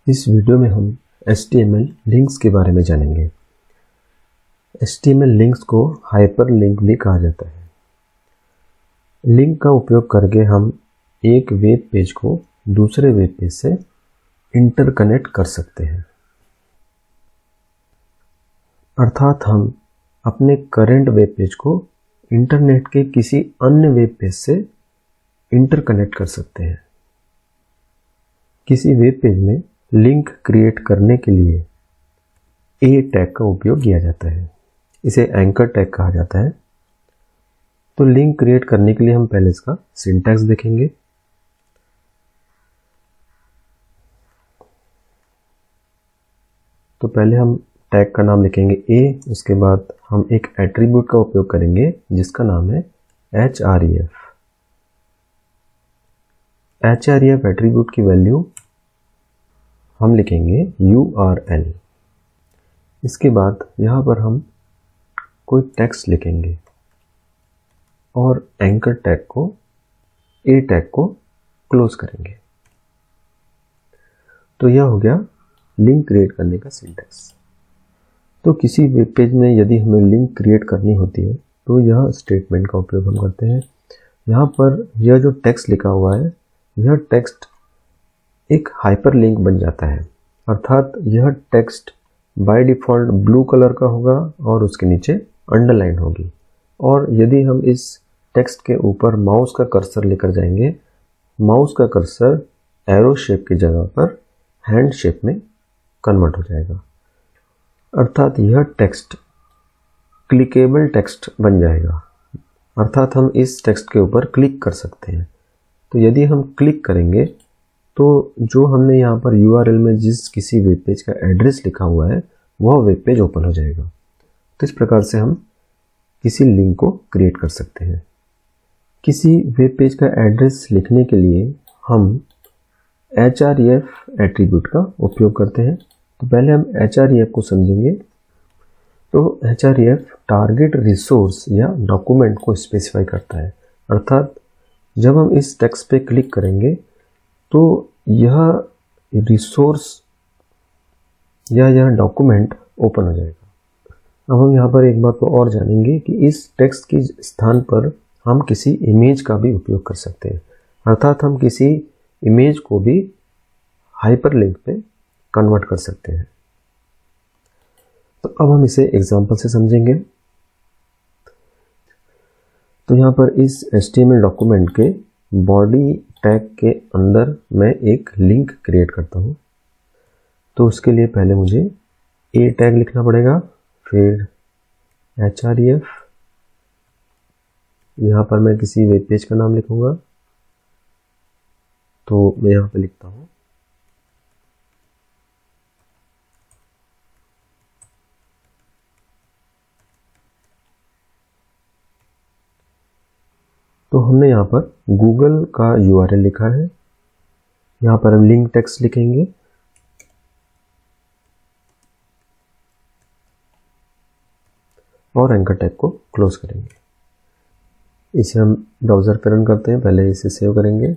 इस वीडियो में हम HTML लिंक्स के बारे में जानेंगे। HTML लिंक्स को हाइपर लिंक भी कहा जाता है। लिंक का उपयोग करके हम एक वेब पेज को दूसरे वेब पेज से इंटरकनेक्ट कर सकते हैं। अर्थात हम अपने करंट वेब पेज को इंटरनेट के किसी अन्य वेब पेज से इंटरकनेक्ट कर सकते हैं। किसी वेब पेज में लिंक क्रिएट करने के लिए ए टैग का उपयोग किया जाता है। इसे एंकर टैग कहा जाता है। तो लिंक क्रिएट करने के लिए हम पहले इसका सिंटैक्स देखेंगे। तो पहले हम टैग का नाम लिखेंगे ए, उसके बाद हम एक एट्रीब्यूट का उपयोग करेंगे जिसका नाम है href। href एट्रीब्यूट की वैल्यू हम लिखेंगे URL। इसके बाद यहाँ पर हम कोई टेक्स्ट लिखेंगे और एंकर टैग को ए टैग को क्लोज करेंगे। तो यह हो गया लिंक क्रिएट करने का सिंटैक्स। तो किसी वेब पेज में यदि हमें लिंक क्रिएट करनी होती है तो यह स्टेटमेंट का उपयोग हम करते हैं। यहाँ पर यह जो टेक्स्ट लिखा हुआ है, यह टेक्स्ट एक हाइपर लिंक बन जाता है। अर्थात यह text by default blue colour का होगा और उसके नीचे अंडरलाइन होगी। और यदि हम इस टेक्स्ट के ऊपर माउस का कर्सर लेकर जाएंगे, माउस का कर्सर एरो शेप की जगह पर हैंड शेप में कन्वर्ट हो जाएगा। अर्थात यह टेक्स्ट क्लिकेबल टेक्स्ट बन जाएगा। अर्थात हम इस टेक्स्ट के ऊपर क्लिक कर सकते हैं। तो यदि हम क्लिक करेंगे तो जो हमने यहाँ पर URL में जिस किसी वेब पेज का एड्रेस लिखा हुआ है वह वेब पेज ओपन हो जाएगा। तो इस प्रकार से हम किसी लिंक को क्रिएट कर सकते हैं। किसी वेब पेज का एड्रेस लिखने के लिए हम href एट्रीब्यूट का उपयोग करते हैं। तो पहले हम href को समझेंगे। तो href टारगेट रिसोर्स या डॉक्यूमेंट को स्पेसिफाई करता है। अर्थात जब हम इस टेक्स्ट पे क्लिक करेंगे तो यह रिसोर्स या यह डॉक्यूमेंट ओपन हो जाएगा। अब हम यहाँ पर एक बात को और जानेंगे कि इस टेक्स्ट के स्थान पर हम किसी इमेज का भी उपयोग कर सकते हैं। अर्थात हम किसी इमेज को भी हाइपरलिंक पे कन्वर्ट कर सकते हैं। तो अब हम इसे एग्जांपल से समझेंगे। तो यहाँ पर इस HTML डॉक्यूमेंट के बॉडी टैग के अंदर मैं एक लिंक क्रिएट करता हूँ। तो उसके लिए पहले मुझे ए टैग लिखना पड़ेगा, फिर href, यहाँ पर मैं किसी वेब पेज का नाम लिखूँगा। तो मैं यहाँ पे लिखता हूँ तो हमने यहाँ पर गूगल का URL लिखा है। यहाँ पर हम लिंक टेक्स्ट लिखेंगे और एंकर टैग को क्लोज करेंगे। इसे हम ब्राउज़र पर रन करते हैं। पहले इसे सेव करेंगे।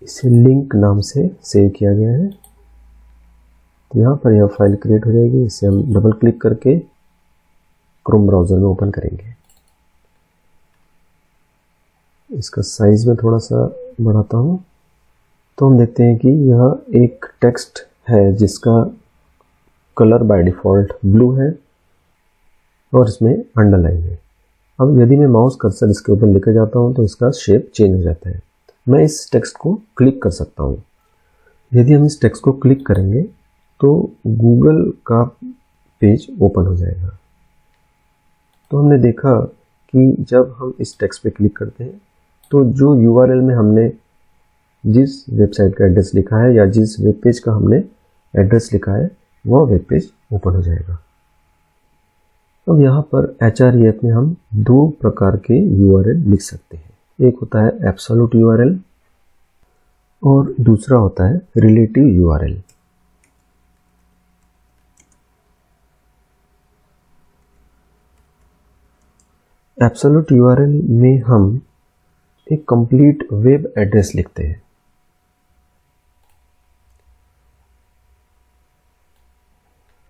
इसे लिंक नाम से सेव किया गया है। तो यहाँ पर यह फाइल क्रिएट हो जाएगी। इसे हम डबल क्लिक करके क्रोम ब्राउज़र में ओपन करेंगे। इसका साइज में थोड़ा सा बढ़ाता हूँ। तो हम देखते हैं कि यह एक टेक्स्ट है जिसका कलर बाय डिफ़ॉल्ट ब्लू है और इसमें अंडरलाइन है। अब यदि मैं माउस कर्सर इसके ऊपर लेकर जाता हूँ तो इसका शेप चेंज हो जाता है। मैं इस टेक्स्ट को क्लिक कर सकता हूँ। यदि हम इस टेक्स्ट को क्लिक करेंगे तो गूगल का पेज ओपन हो जाएगा। तो हमने देखा कि जब हम इस टेक्स्ट पे क्लिक करते हैं तो जो URL में हमने जिस वेबसाइट का एड्रेस लिखा है या जिस वेब पेज का हमने एड्रेस लिखा है वह वेब पेज ओपन हो जाएगा। अब यहाँ पर href में हम दो प्रकार के URL लिख सकते हैं। एक होता है एब्सोल्यूट URL और दूसरा होता है रिलेटिव URL। एब्सोल्यूट URL में हम एक कंप्लीट वेब एड्रेस लिखते हैं।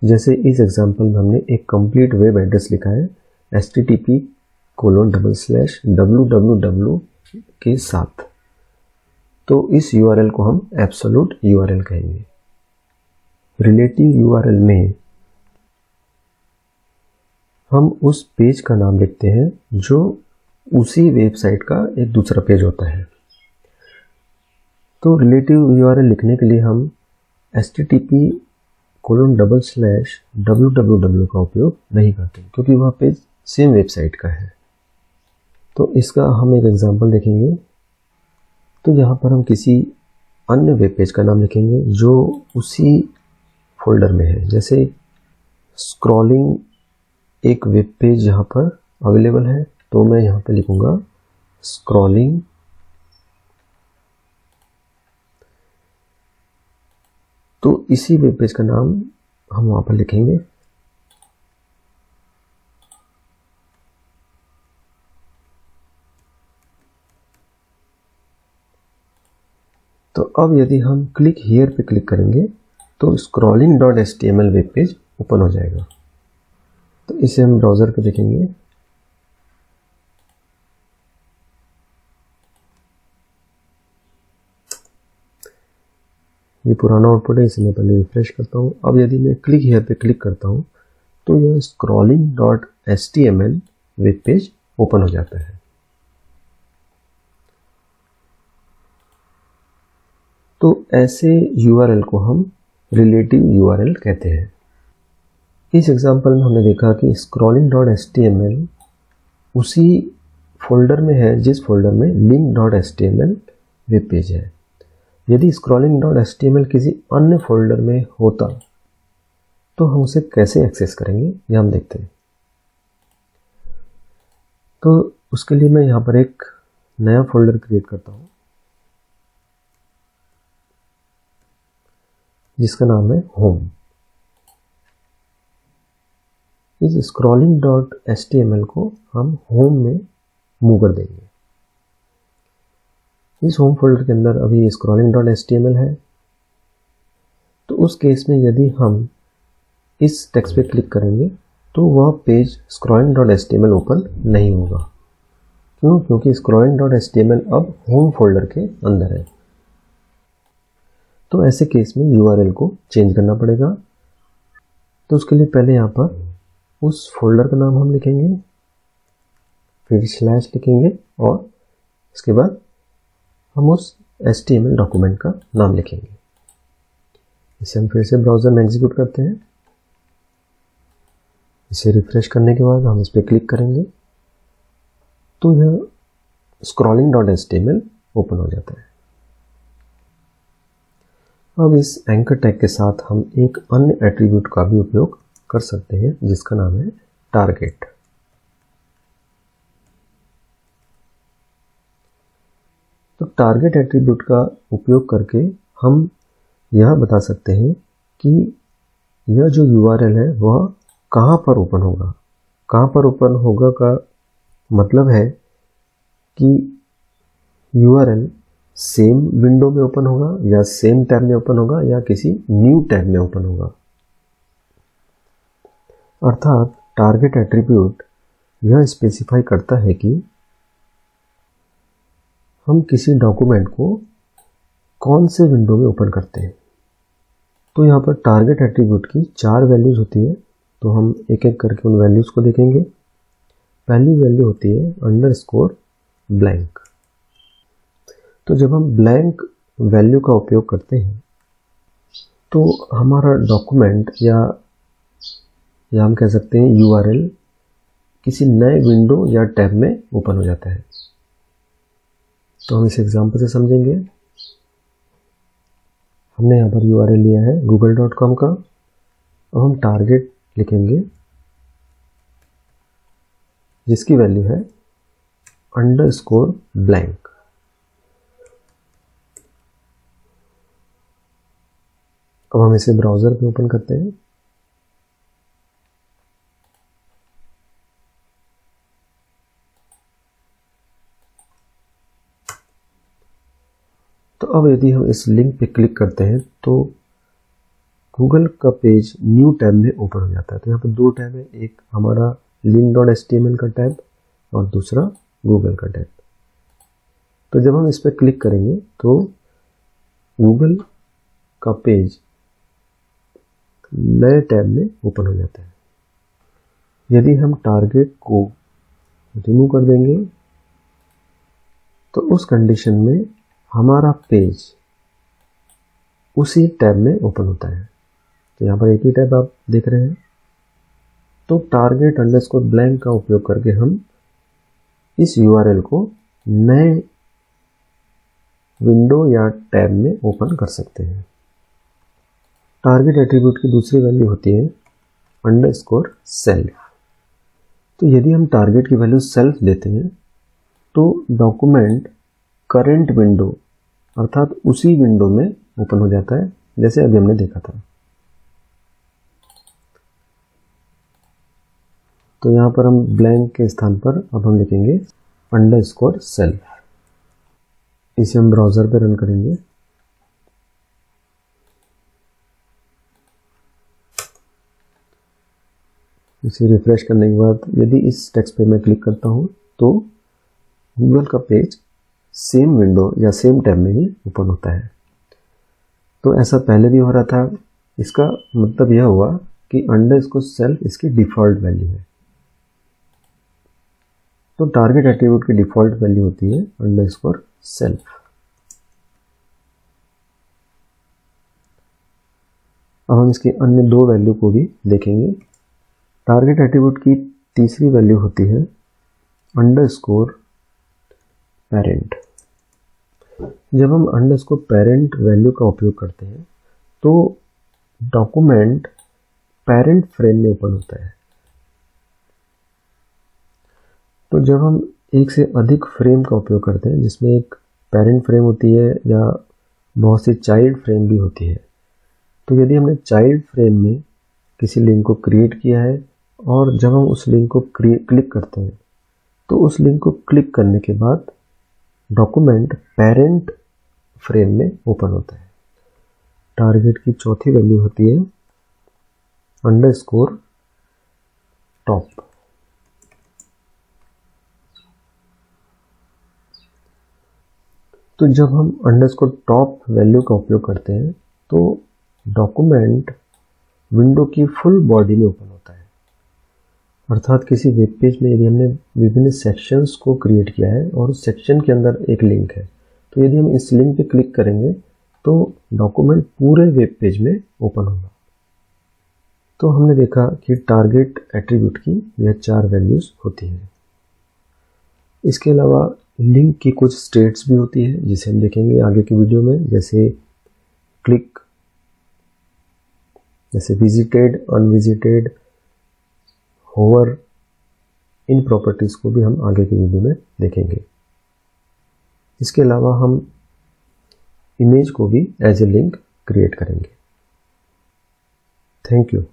जैसे इस एग्जांपल में हमने एक कंप्लीट वेब एड्रेस लिखा है http://www के साथ, तो इस यूआरएल को हम एब्सोल्यूट यूआरएल कहेंगे। रिलेटिव यूआरएल में हम उस पेज का नाम लिखते हैं जो उसी वेबसाइट का एक दूसरा पेज होता है। तो रिलेटिव यूआरएल लिखने के लिए हम http://www का उपयोग नहीं करते क्योंकि वह पेज सेम वेबसाइट का है। तो इसका हम एक एग्जांपल देखेंगे। तो यहाँ पर हम किसी अन्य वेब पेज का नाम लिखेंगे जो उसी फोल्डर में है। जैसे स्क्रॉलिंग एक वेब पेज यहाँ पर अवेलेबल है, तो मैं यहाँ पे लिखूंगा स्क्रॉलिंग तो इसी वेब पेज का नाम हम वहाँ पर लिखेंगे। तो अब यदि हम क्लिक हियर पे क्लिक करेंगे तो scrolling.html वेब पेज ओपन हो जाएगा। तो इसे हम ब्राउज़र पे देखेंगे। ये पुराना आउटपुट है, इसे मैं पहले रिफ्रेश करता हूँ। अब यदि मैं क्लिक हियर पे क्लिक करता हूँ तो यह scrolling.html वेब पेज ओपन हो जाता है। तो ऐसे यूआरएल को हम रिलेटिव यूआरएल कहते हैं। इस एग्जांपल में हमने देखा कि scrolling.html उसी फोल्डर में है जिस फोल्डर में link.html वेब पेज है। यदि scrolling.html किसी अन्य फोल्डर में होता तो हम उसे कैसे एक्सेस करेंगे ये हम देखते हैं। तो उसके लिए मैं यहाँ पर एक नया फोल्डर क्रिएट करता हूँ जिसका नाम है होम। इस scrolling.html को हम होम में मूव कर देंगे। इस होम फोल्डर के अंदर अभी scrolling.html है। तो उस केस में यदि हम इस टेक्स्ट पे क्लिक करेंगे तो वह पेज scrolling.html ओपन नहीं होगा। क्यों? क्योंकि scrolling.html अब होम फोल्डर के अंदर है। तो ऐसे केस में यूआरएल को चेंज करना पड़ेगा। तो उसके लिए पहले यहाँ पर उस फोल्डर का नाम हम लिखेंगे, फिर स्लैश लिखेंगे और इसके बाद हम उस HTML डॉक्यूमेंट का नाम लिखेंगे। इसे हम फिर से ब्राउज़र में एग्जीक्यूट करते हैं। इसे रिफ्रेश करने के बाद हम इस पर क्लिक करेंगे तो यह scrolling.html ओपन हो जाता है। अब इस एंकर टैग के साथ हम एक अन्य एट्रीब्यूट का भी उपयोग कर सकते हैं जिसका नाम है टारगेट। तो टारगेट एट्रीब्यूट का उपयोग करके हम यह बता सकते हैं कि यह जो यूआरएल है वह कहाँ पर ओपन होगा। कहाँ पर ओपन होगा का मतलब है कि यूआरएल सेम विंडो में ओपन होगा या सेम टैब में ओपन होगा या किसी न्यू टैब में ओपन होगा। अर्थात टारगेट एट्रीब्यूट यह स्पेसिफाई करता है कि हम किसी डॉक्यूमेंट को कौन से विंडो में ओपन करते हैं। तो यहाँ पर टारगेट एट्रीब्यूट की 4 वैल्यूज होती है। तो हम एक एक करके उन वैल्यूज को देखेंगे। पहली वैल्यू होती है अंडरस्कोर ब्लैंक। तो जब हम ब्लैंक वैल्यू का उपयोग करते हैं तो हमारा डॉक्यूमेंट या हम कह सकते हैं यूआरएल किसी नए विंडो या टैब में ओपन हो जाता है। तो हम इस एग्जांपल से समझेंगे। हमने यहाँ पर यूआरएल लिया है google.com का। अब हम टारगेट लिखेंगे जिसकी वैल्यू है अंडरस्कोर ब्लैंक। अब हम इसे ब्राउज़र पे ओपन करते हैं। तो अब यदि हम इस लिंक पे क्लिक करते हैं तो गूगल का पेज न्यू टैब में ओपन हो जाता है। तो यहाँ पे दो टैब है, एक हमारा link.html का टैब और दूसरा गूगल का टैब। तो जब हम इस पर क्लिक करेंगे तो गूगल का पेज नए टैब में ओपन हो जाता है। यदि हम टारगेट को रिमूव कर देंगे तो उस कंडीशन में हमारा पेज उसी टैब में ओपन होता है। तो यहाँ पर एक ही टैब आप देख रहे हैं। तो टारगेट अंडरस्कोर ब्लैंक का उपयोग करके हम इस URL को नए विंडो या टैब में ओपन कर सकते हैं। टारगेट एट्रीब्यूट की दूसरी वैल्यू होती है अंडरस्कोर सेल्फ। तो यदि हम टारगेट की वैल्यू सेल्फ देते हैं तो डॉक्यूमेंट करंट विंडो अर्थात उसी विंडो में ओपन हो जाता है जैसे अभी हमने देखा था। तो यहाँ पर हम ब्लैंक के स्थान पर अब हम लिखेंगे अंडरस्कोर सेल्फ। इसे हम ब्राउज़र पे रन करेंगे। इसे रिफ्रेश करने के बाद यदि इस टेक्स्ट पे मैं क्लिक करता हूँ तो गूगल का पेज सेम विंडो या सेम टैब में ही ओपन होता है। तो ऐसा पहले भी हो रहा था। इसका मतलब यह हुआ कि अंडरस्कोर सेल्फ इसकी डिफ़ॉल्ट वैल्यू है। तो टारगेट एट्रीब्यूट की डिफ़ॉल्ट वैल्यू होती है अंडरस्कोर सेल्फ। अब हम इसकी अन्य दो वैल्यू को भी देखेंगे। टारगेट एट्रीब्यूट की तीसरी वैल्यू होती है अंडरस्कोर पेरेंट। जब हम अंडरस्कोर पेरेंट वैल्यू का उपयोग करते हैं तो डॉक्यूमेंट पेरेंट फ्रेम में ओपन होता है। तो जब हम एक से अधिक फ्रेम का उपयोग करते हैं जिसमें एक पेरेंट फ्रेम होती है या बहुत सी चाइल्ड फ्रेम भी होती है, तो यदि हमने चाइल्ड फ्रेम में किसी लिंक को क्रिएट किया है और जब हम उस लिंक को क्लिक करते हैं तो उस लिंक को क्लिक करने के बाद डॉक्यूमेंट पेरेंट फ्रेम में ओपन होता है। टारगेट की चौथी वैल्यू होती है अंडरस्कोर टॉप। तो जब हम अंडरस्कोर टॉप वैल्यू का उपयोग करते हैं तो डॉक्यूमेंट विंडो की फुल बॉडी में ओपन होता है। अर्थात किसी वेब पेज में यदि हमने विभिन्न सेक्शंस को क्रिएट किया है और उस सेक्शन के अंदर एक लिंक है, तो यदि हम इस लिंक पे क्लिक करेंगे तो डॉक्यूमेंट पूरे वेब पेज में ओपन होगा। तो हमने देखा कि टारगेट एट्रीब्यूट की यह 4 वैल्यूज होती हैं। इसके अलावा लिंक की कुछ स्टेट्स भी होती है जिसे हम देखेंगे आगे की वीडियो में, जैसे क्लिक, जैसे विजिटेड, अनविजिटेड, होवर। इन प्रॉपर्टीज को भी हम आगे की वीडियो में देखेंगे। इसके अलावा हम इमेज को भी एज ए लिंक क्रिएट करेंगे। Thank you.